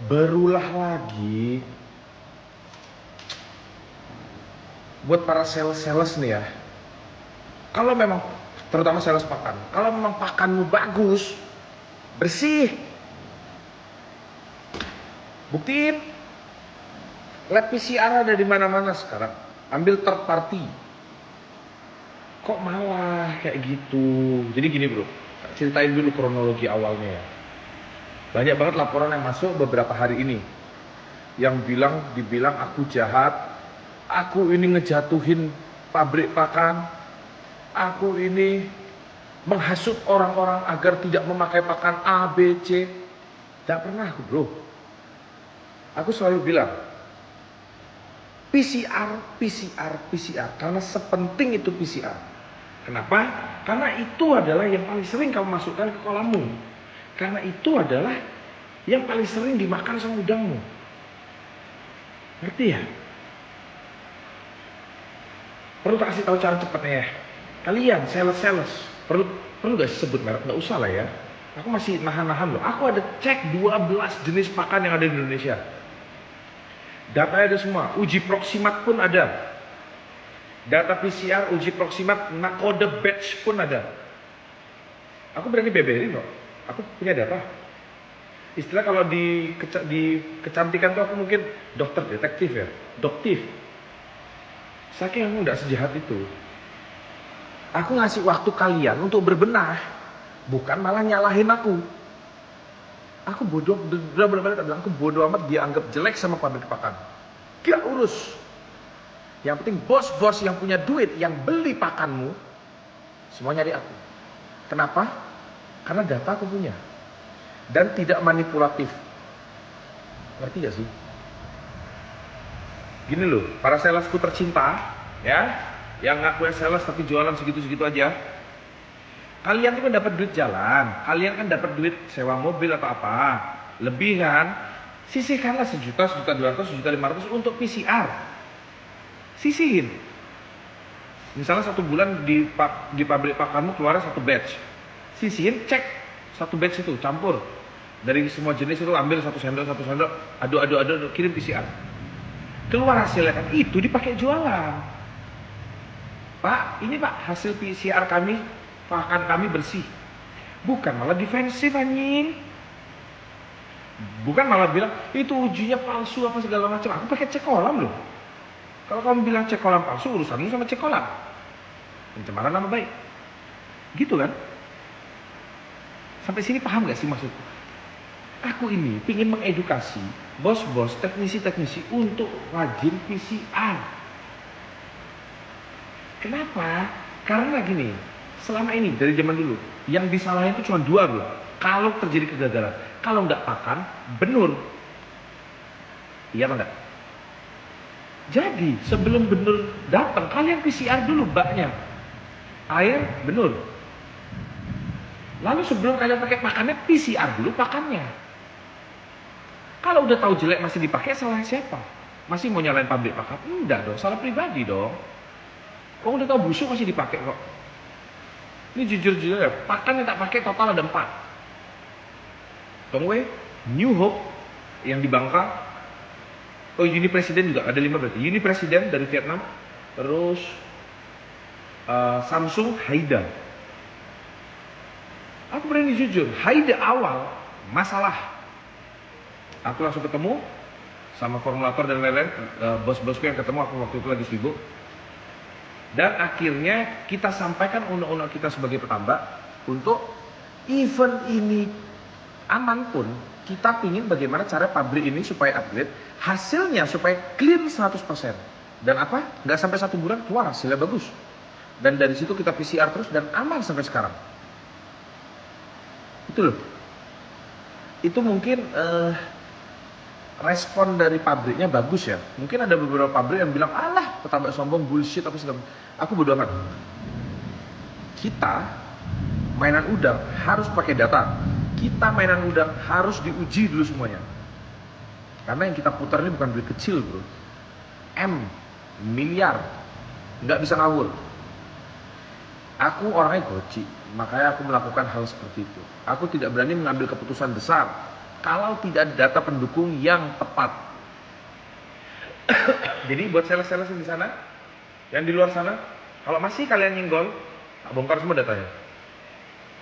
Berulah lagi buat para sales-sales nih ya. Kalau memang, terutama sales pakan, kalau memang pakanmu bagus, bersih, buktiin. Lab PCR ada di mana-mana sekarang. Ambil third party. Kok malah kayak gitu? Jadi gini bro, ceritain dulu kronologi awalnya ya. Banyak banget laporan yang masuk beberapa hari ini yang dibilang aku jahat, aku ini ngejatuhin pabrik pakan, aku ini menghasut orang-orang agar tidak memakai pakan A, B, C. Tidak pernah aku bro. Aku selalu bilang, PCR, PCR, PCR. Karena sepenting itu PCR. Kenapa? Karena itu adalah yang paling sering kamu masukkan ke kolammu. Karena itu adalah yang paling sering dimakan sama udangmu. Ngerti ya? Perlu tak kasih tahu cara cepatnya ya. Kalian sales, perlu gak sebut merek? Gak usah lah ya. Aku masih nahan-nahan loh. Aku ada cek 12 jenis pakan yang ada di Indonesia. Datanya ada semua. Uji proximat pun ada. Data PCR, uji proximat, nakode batch pun ada. Aku berani beberin loh. Aku punya data. Istilah kalau di kecantikan tuh aku mungkin dokter detektif ya. Doktif. Saking aku gak sejahat itu. Aku ngasih waktu kalian untuk berbenah. Bukan malah nyalahin aku. Aku bodoh, bener-bener bilang aku bodoh amat dia anggap jelek sama pabrik pakan. Gak urus. Yang penting bos-bos yang punya duit, yang beli pakanmu, semua nyari aku. Kenapa? Karena data aku punya. Dan tidak manipulatif. Ngerti gak sih? Gini loh, para salesku tercinta, ya, yang ngaku sales tapi jualan segitu-segitu aja. Kalian tuh kan dapat duit jalan, kalian kan dapat duit sewa mobil atau apa, lebih kan? Sisihkanlah sejuta, sejuta 200, sejuta 500 untuk PCR. Sisihin. Misalnya satu bulan di pabrik pakanmu keluar satu batch. Sisihin, cek satu batch itu, campur. Dari semua jenis itu ambil satu sendok, aduk, kirim PCR. Keluar hasilnya kan, itu dipakai jualan. Pak, ini pak hasil PCR kami, pakan kami bersih. Bukan malah defensif anjing. Bukan malah bilang itu ujinya palsu apa segala macam. Aku pakai cek kolam loh. Kalau kamu bilang cek kolam palsu, urusanmu sama cek kolam. Pencemaran nama baik. Gitu kan? Sampai sini paham gak sih maksudku? Aku ini ingin mengedukasi bos-bos, teknisi-teknisi untuk rajin PCR. Kenapa? Karena gini, selama ini dari zaman dulu yang disalahin itu cuma dua bro. Kalau terjadi kegagalan, kalau nggak pakan, benur. Iya apa enggak? Jadi sebelum benur datang, kalian PCR dulu baknya. Air, benur. Lalu sebelum kalian pakai pakannya, PCR dulu pakannya. Kalau udah tahu jelek masih dipakai, salah siapa? Masih mau nyalain pabrik pakan? Enggak dong, salah pribadi dong. Kok udah tahu busuk masih dipakai kok. Ini jujur-jujur ya, pakan yang tak pakai total ada 4. Tongwei, New Hope yang di Bangka. Oh, Uni Presiden juga ada 5 berarti. Uni Presiden dari Vietnam. Terus Samsung Haida. Aku berani jujur, Haida awal masalah. Aku langsung ketemu sama formulator dan lain-lain, bos-bosku yang ketemu aku waktu itu lagi sibuk. Dan akhirnya kita sampaikan undang-undang kita sebagai petambak untuk event ini aman pun kita pingin bagaimana cara pabrik ini supaya upgrade, hasilnya supaya clean 100%. Dan apa? Nggak sampai 1 bulan keluar hasilnya bagus. Dan dari situ kita PCR terus dan aman sampai sekarang. Itu loh. Itu mungkin respon dari pabriknya bagus ya. Mungkin ada beberapa pabrik yang bilang, alah petambak sombong, bullshit apa segala. Aku bodo amat. Kita mainan udang harus pakai data. Kita mainan udang harus diuji dulu semuanya. Karena yang kita putar ini bukan duit kecil bro. Miliar. Nggak bisa ngawur. Aku orangnya goci, makanya aku melakukan hal seperti itu. Aku tidak berani mengambil keputusan besar. kalau tidak ada data pendukung yang tepat. Jadi buat sales-sales yang di sana, yang di luar sana, kalau masih kalian nyenggol, tak bongkar semua datanya.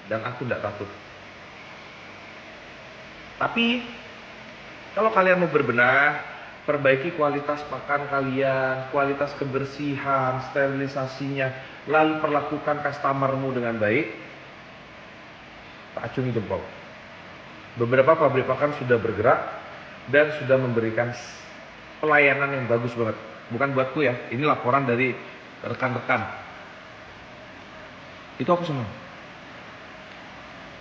Dan aku tidak takut. Tapi kalau kalian mau berbenah, perbaiki kualitas pakan kalian, kualitas kebersihan, sterilisasinya, lalu perlakukan customermu dengan baik, tak acungi jempol. Beberapa pabrik pakan sudah bergerak dan sudah memberikan pelayanan yang bagus banget. Bukan buatku ya, ini laporan dari rekan-rekan. Itu aku senang.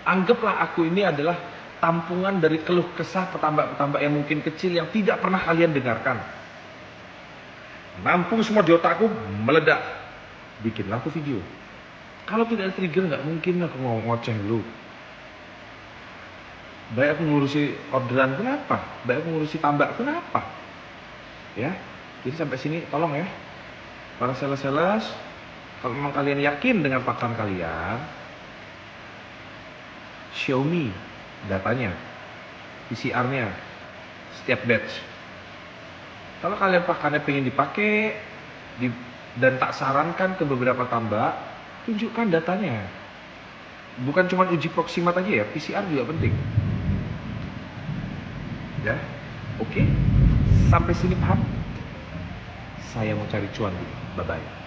Anggaplah aku ini adalah tampungan dari keluh kesah petambak-petambak yang mungkin kecil yang tidak pernah kalian dengarkan. Nampung semua di otakku, meledak. Bikinlah aku video. Kalau tidak ada trigger nggak mungkin aku ngoceh dulu. Baik aku ngurusi orderan kenapa? Baik aku ngurusi tambak kenapa? Ya, jadi sampai sini tolong ya. Para sales-sales, kalau memang kalian yakin dengan pakan kalian, show me datanya, PCR-nya, setiap batch. Kalau kalian pakannya pengen dipakai dan tak sarankan ke beberapa tambak, tunjukkan datanya. Bukan cuma uji proximat aja ya, PCR juga penting. Ya, oke. Sampai sini paham? Saya mau cari cuan dulu. Bye-bye.